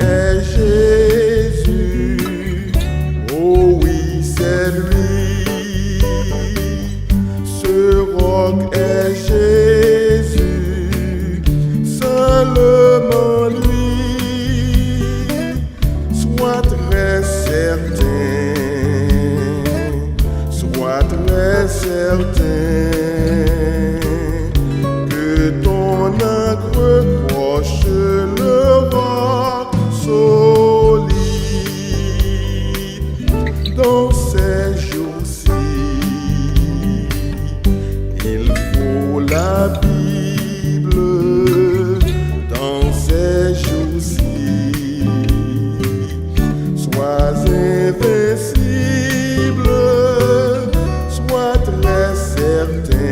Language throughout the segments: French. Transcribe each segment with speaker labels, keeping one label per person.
Speaker 1: est Jésus, oh oui, c'est lui. Ce roc est Jésus, seulement lui. Sois très certain, sois très certain que ton encre croche le roc solide. Dans ces jours-ci, il faut la Bible. Dans ces jours-ci, sois invincible, sois très certain,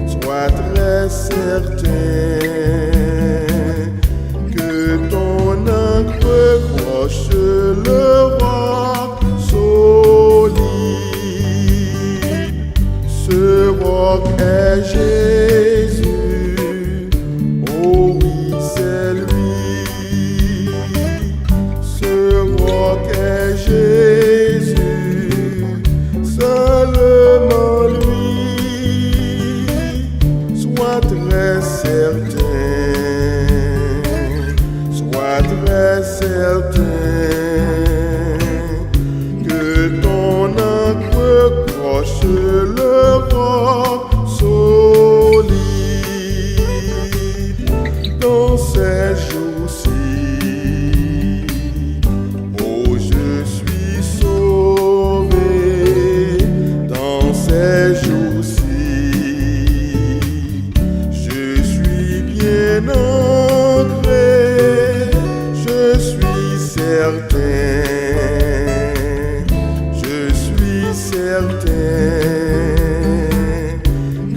Speaker 1: sois très certain que ton encre croche le roc solide. Ce roc est Jésus, oh oui, c'est lui. Ce roc est Jésus, seulement lui. Sois très certain, sois très certain que ton encre croche le roc solide. Dans ces jours-ci, oh je suis sauvé. Dans ces jours-ci, je suis bien ancré, je suis certain, je suis certain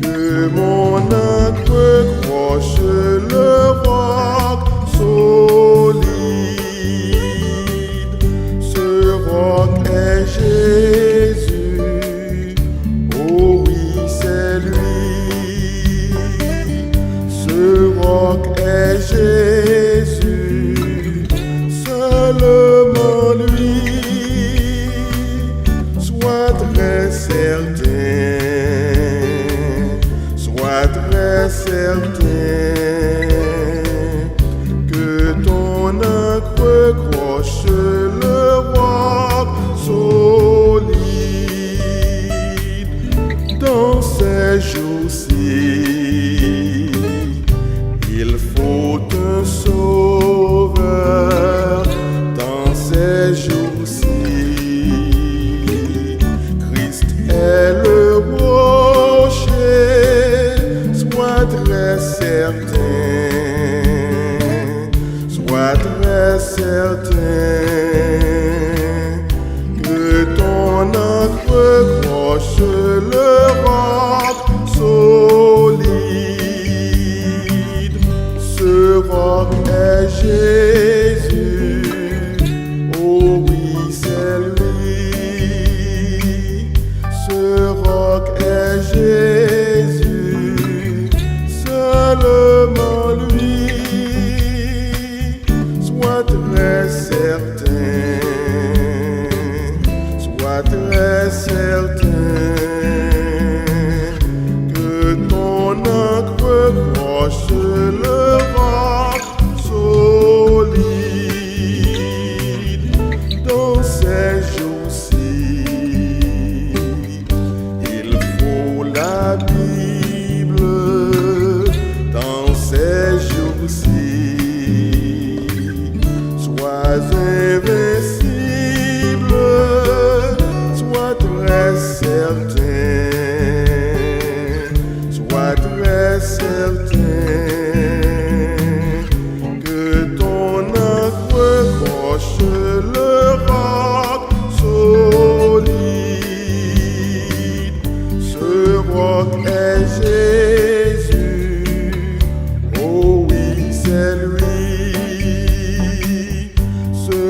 Speaker 1: que mon encre croche le roc solide. Ce roc est Jésus, oh oui, c'est lui. Ce roc est Jésus, seulement lui. Sois très certain, sois très certain que ton encre croche le roc solide. Dans ces jours-ci, il faut un sauveur. Dans ces jours-ci, Christ est le rocher. Sois très certain, sois très certain que ton encre croche le roc solide. Ce roc est Jésus, oh oui, c'est lui. Ce roc est Jésus, seulement lui. Sois très certain, sois très certain que ton encre croche le roc solide. Dans ces jours-ci, il faut la Bible. Dans ces jours-ci, sois invincible, sois très certain, sois très certain que ton encre croche le roc solide. Ce roc est Jésus, oh oui, c'est lui. Ce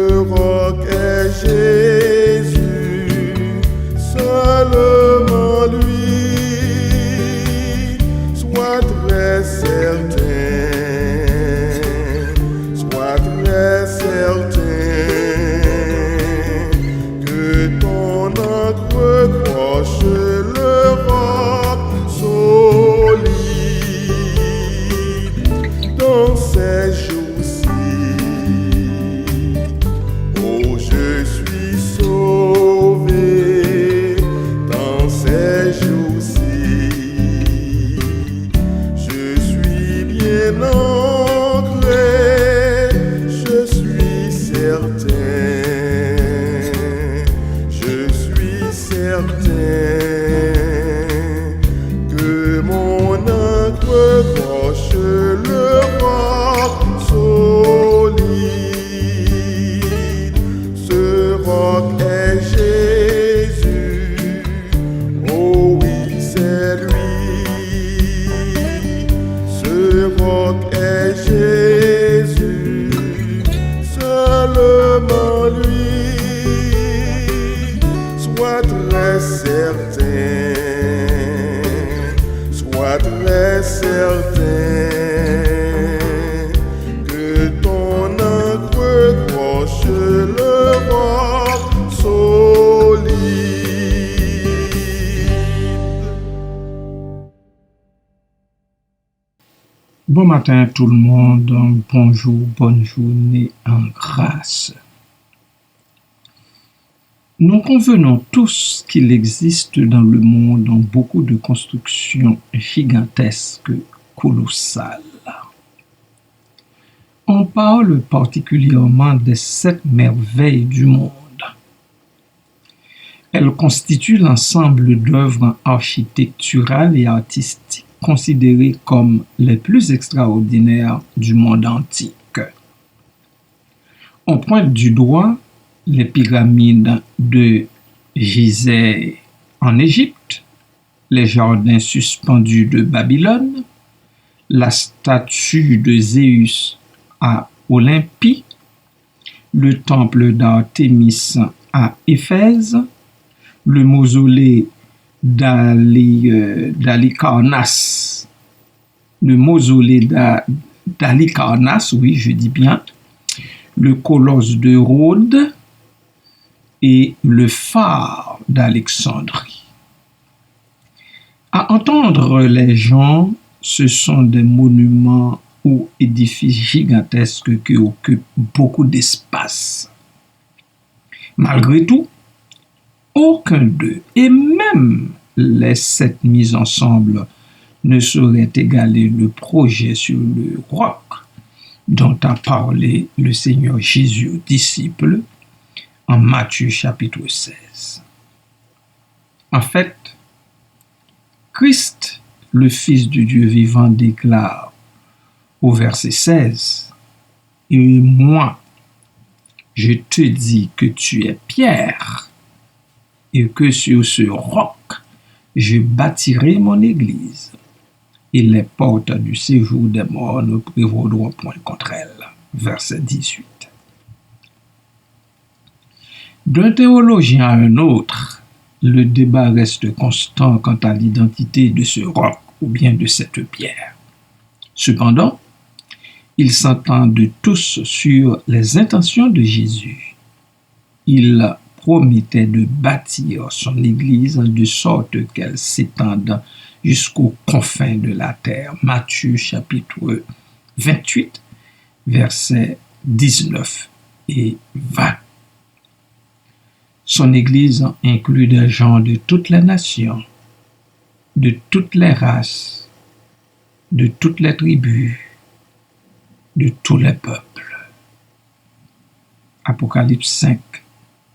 Speaker 2: Bon matin tout le monde, bonjour, bonne journée en grâce. Nous convenons tous qu'il existe dans le monde beaucoup de constructions gigantesques, colossales. On parle particulièrement des 7 merveilles du monde. Elles constituent l'ensemble d'œuvres architecturales et artistiques considérées comme les plus extraordinaires du monde antique. On pointe du doigt les pyramides de Gizeh en Égypte, les jardins suspendus de Babylone, la statue de Zéus à Olympie, le temple d'Artémis à Éphèse, le mausolée d'Halicarnasse, oui, je dis bien, le colosse de Rhodes et le phare d'Alexandrie. À entendre les gens, ce sont des monuments ou édifices gigantesques qui occupent beaucoup d'espace. Malgré tout, aucun d'eux, et même les 7 mis ensemble, ne saurait égaler le projet sur le roc dont a parlé le Seigneur Jésus aux disciples en Matthieu chapitre 16. En fait, Christ, le Fils de Dieu vivant, déclare au verset 16, « Et moi, je te dis que tu es Pierre, et que sur ce roc, je bâtirai mon église, et les portes du séjour des morts ne prévaudront point contre elle. » Verset 18. D'un théologien à un autre, le débat reste constant quant à l'identité de ce roc ou bien de cette pierre. Cependant, ils s'entendent tous sur les intentions de Jésus. Il promettait de bâtir son église de sorte qu'elle s'étende jusqu'aux confins de la terre. Matthieu chapitre 28, versets 19 et 20. Son église inclut des gens de toutes les nations, de toutes les races, de toutes les tribus, de tous les peuples. Apocalypse 5,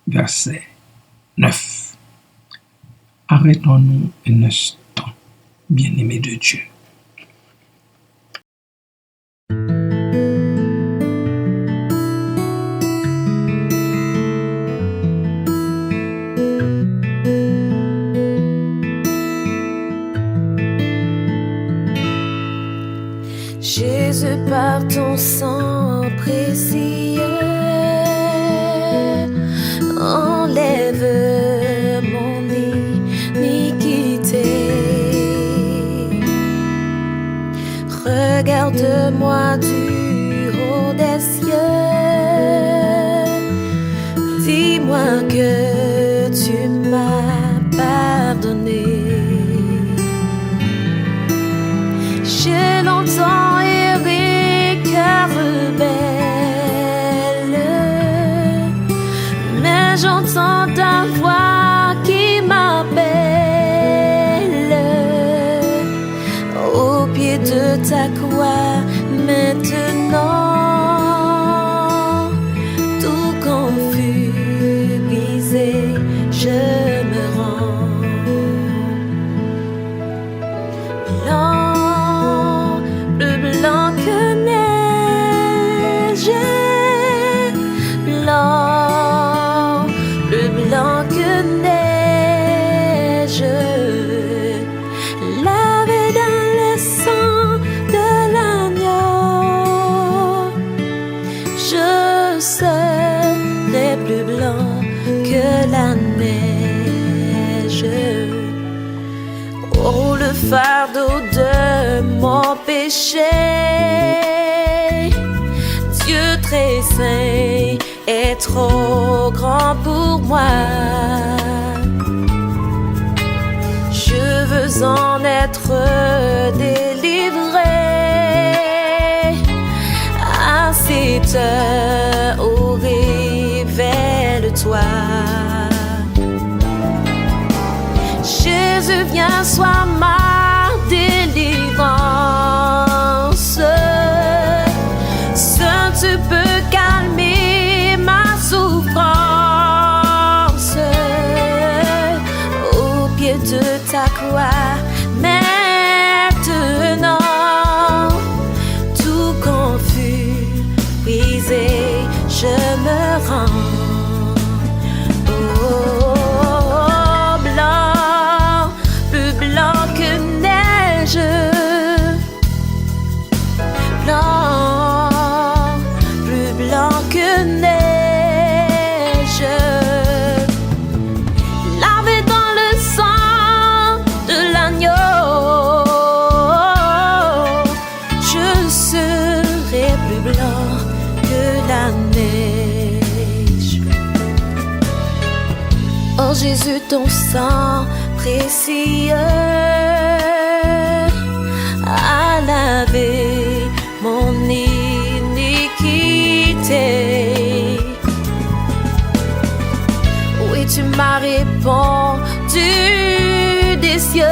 Speaker 2: verset 9. Arrêtons-nous un instant, bien-aimés de Dieu.
Speaker 3: Jésus, par ton sang précieux, enlève mon iniquité. Regarde-moi du haut des cieux, dis-moi que tu m'as pardonné. J'ai longtemps erré cœur rebelle, mais j'entends ta voix qui m'appelle au pied de ta croix. Maintenant, tout confus, brisé, je me rends. Plus blanc que neige, blanc, plus blanc que neige, lavé dans le sang de l'agneau, je serai plus blanc que la neige. Oh, le fardeau de mon péché, Dieu très saint est trop grand pour moi. Je veux en être délivré. Créateur, oh révèle-toi. Jésus, viens, sois ma délivrance. Seul tu peux calmer ma souffrance. Au pied de ta croix, maintenant, tout confus, brisé, je me rends. Oh, blanc, plus blanc que neige, blanc, plus blanc que neige, lavé dans le sang de l'agneau, je serai plus blanc que la neige. Oh Jésus, ton sang précieux a lavé mon iniquité. Oui, tu m'as répondu des cieux,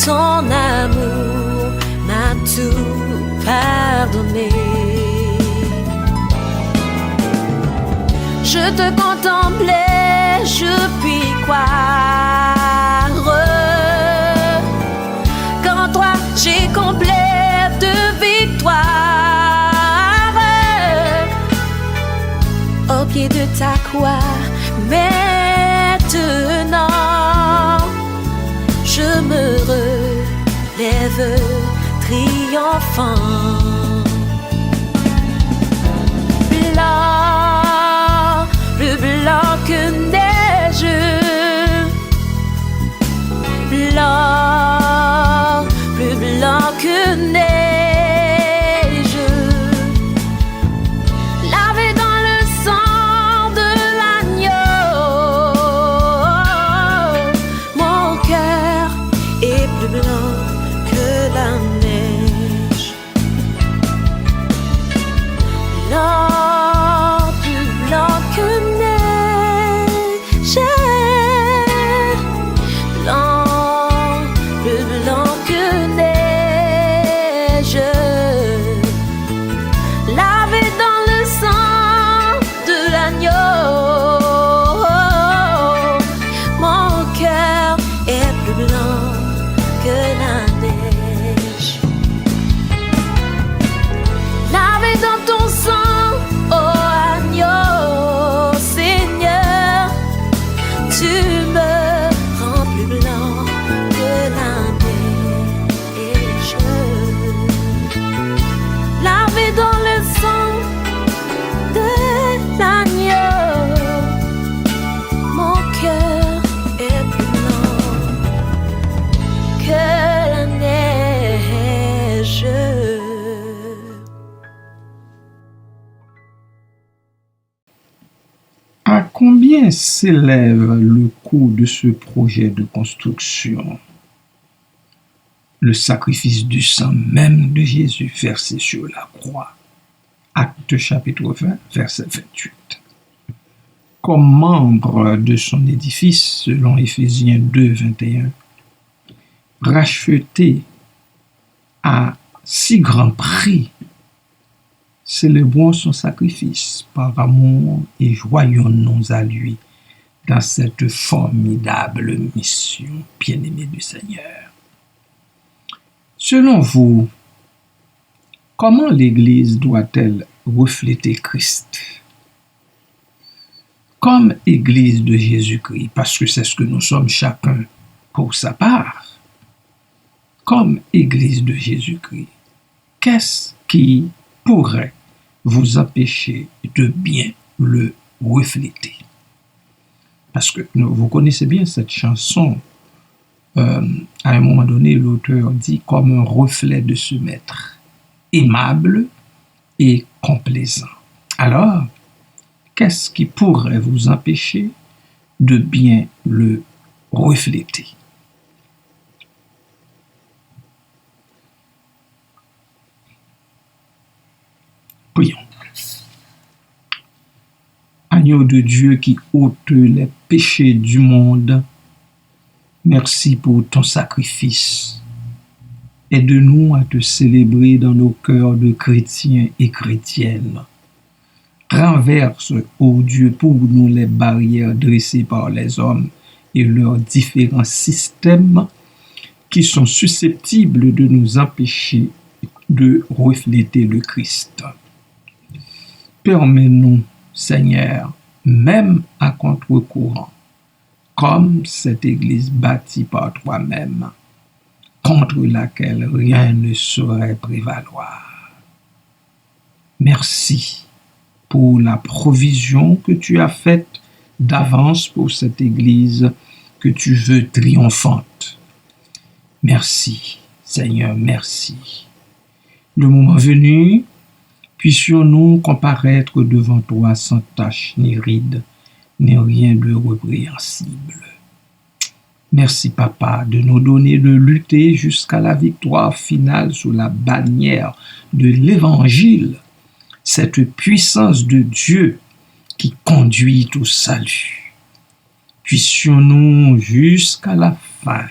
Speaker 3: ton amour m'a tout pardonné. Je te contemplais, je puis croire qu'en toi j'ai complet de victoire. Au pied de ta croix, maintenant, je me relève triomphant. Blanc, plus blanc que neige, blanc, plus blanc que neige, lavé dans le sang de l'agneau. Mon cœur est plus blanc que la neige. Blanc, plus blanc que neige, blanc, plus blanc que neige, lavé dans le sang de l'agneau. Mon cœur est plus blanc que la neige, lavé dans ton sang, oh agneau, Seigneur, tu me rends plus blanc que la neige, lavé dans le sang de l'agneau. Mon cœur est plus blanc que la neige.
Speaker 2: À combien s'élève le coût de ce projet de construction? Le sacrifice du sang même de Jésus versé sur la croix. Actes chapitre 20, verset 28. Comme membre de son édifice, selon Éphésiens 2, 21, racheté à si grand prix, célébrons son sacrifice par amour et joignons-nous à lui dans cette formidable mission, bien-aimés du Seigneur. Selon vous, comment l'Église doit-elle refléter Christ? Comme Église de Jésus-Christ, parce que c'est ce que nous sommes chacun pour sa part, comme Église de Jésus-Christ, qu'est-ce qui pourrait vous empêcher de bien le refléter? Parce que vous connaissez bien cette chanson. À un moment donné, l'auteur dit comme un reflet de ce maître, aimable et complaisant. Alors, qu'est-ce qui pourrait vous empêcher de bien le refléter? Prions. Agneau de Dieu qui ôte les péchés du monde, merci pour ton sacrifice. Aide-nous à te célébrer dans nos cœurs de chrétiens et chrétiennes. Renverse, ô Dieu, pour nous les barrières dressées par les hommes et leurs différents systèmes qui sont susceptibles de nous empêcher de refléter le Christ. Permets-nous, Seigneur, même à contre-courant, comme cette Église bâtie par toi-même, contre laquelle rien ne saurait prévaloir. Merci pour la provision que tu as faite d'avance pour cette Église que tu veux triomphante. Merci, Seigneur, merci. Le moment venu, puissions-nous comparaître devant toi sans tache ni ride, ni rien de répréhensible. Merci, Papa, de nous donner de lutter jusqu'à la victoire finale sous la bannière de l'Évangile, cette puissance de Dieu qui conduit au salut. Puissions-nous jusqu'à la fin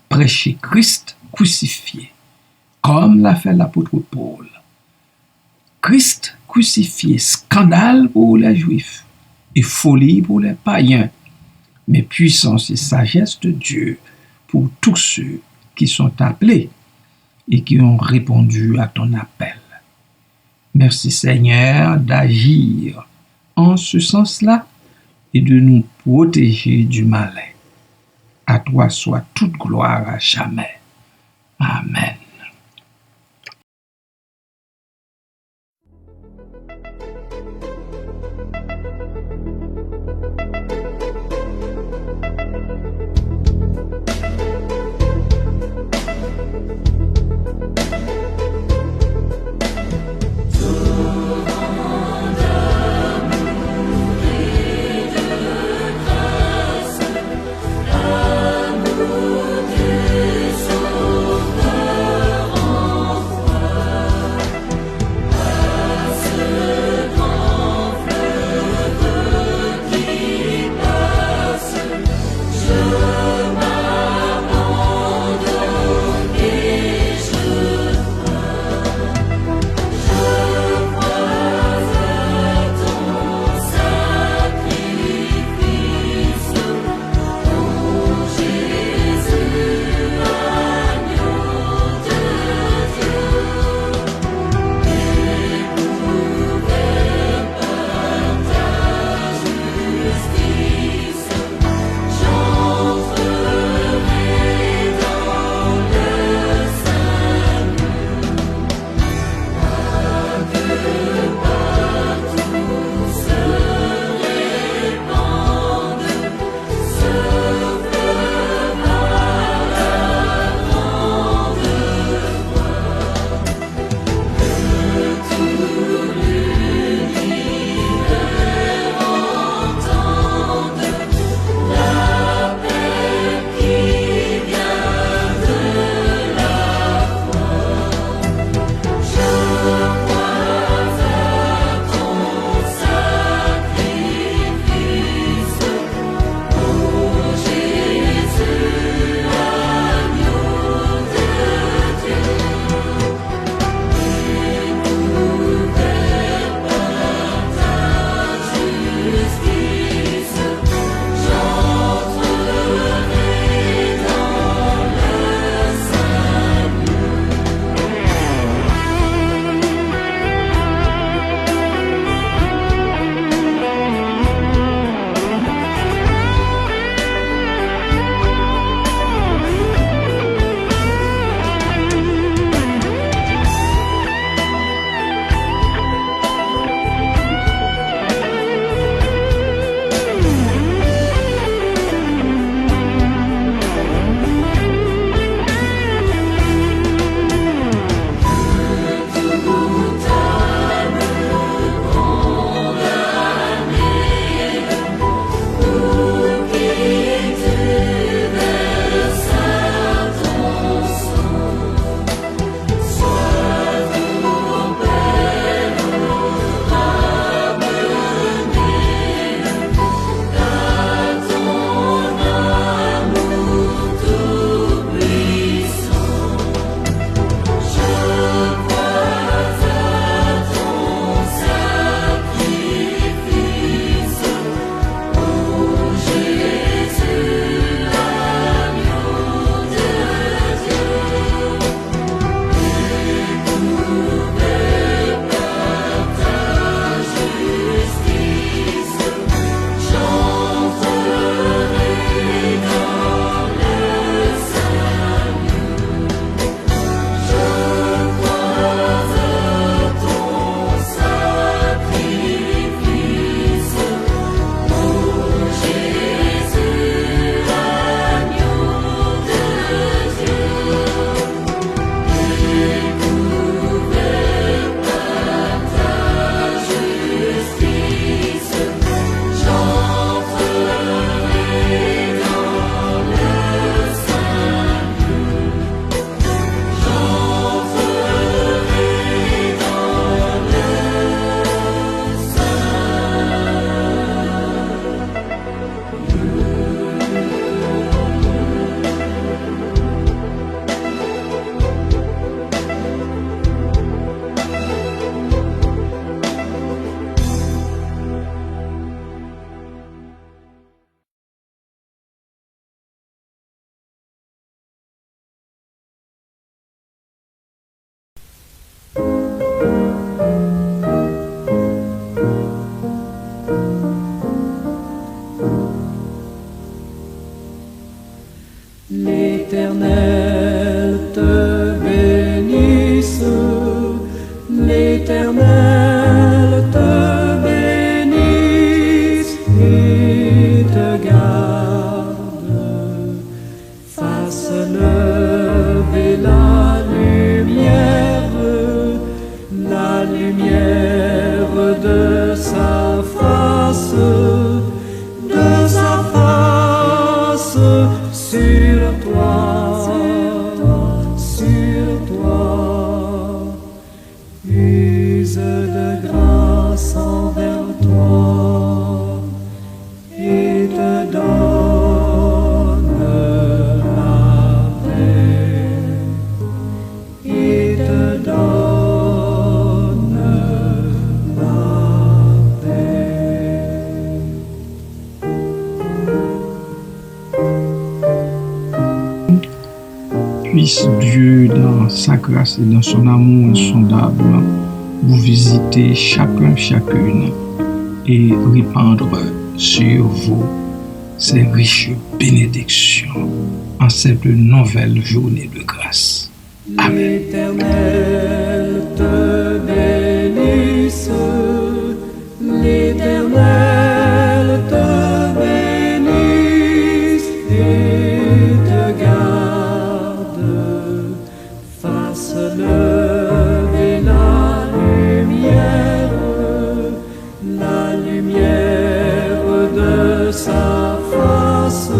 Speaker 2: prêcher Christ crucifié, comme l'a fait l'apôtre Paul. Christ crucifié, scandale pour les Juifs et folie pour les païens, mais puissance et sagesse de Dieu pour tous ceux qui sont appelés et qui ont répondu à ton appel. Merci Seigneur d'agir en ce sens-là et de nous protéger du malin. À toi soit toute gloire à jamais. Amen. puisse Dieu, dans sa grâce et dans son amour insondable, vous visiter chacune et répandre sur vous ces riches bénédictions en cette nouvelle journée de grâce. Amen.
Speaker 4: L'Éternel te bénisse, l'Éternel te bénisse et te garde, fasse lever la lumière de sa face.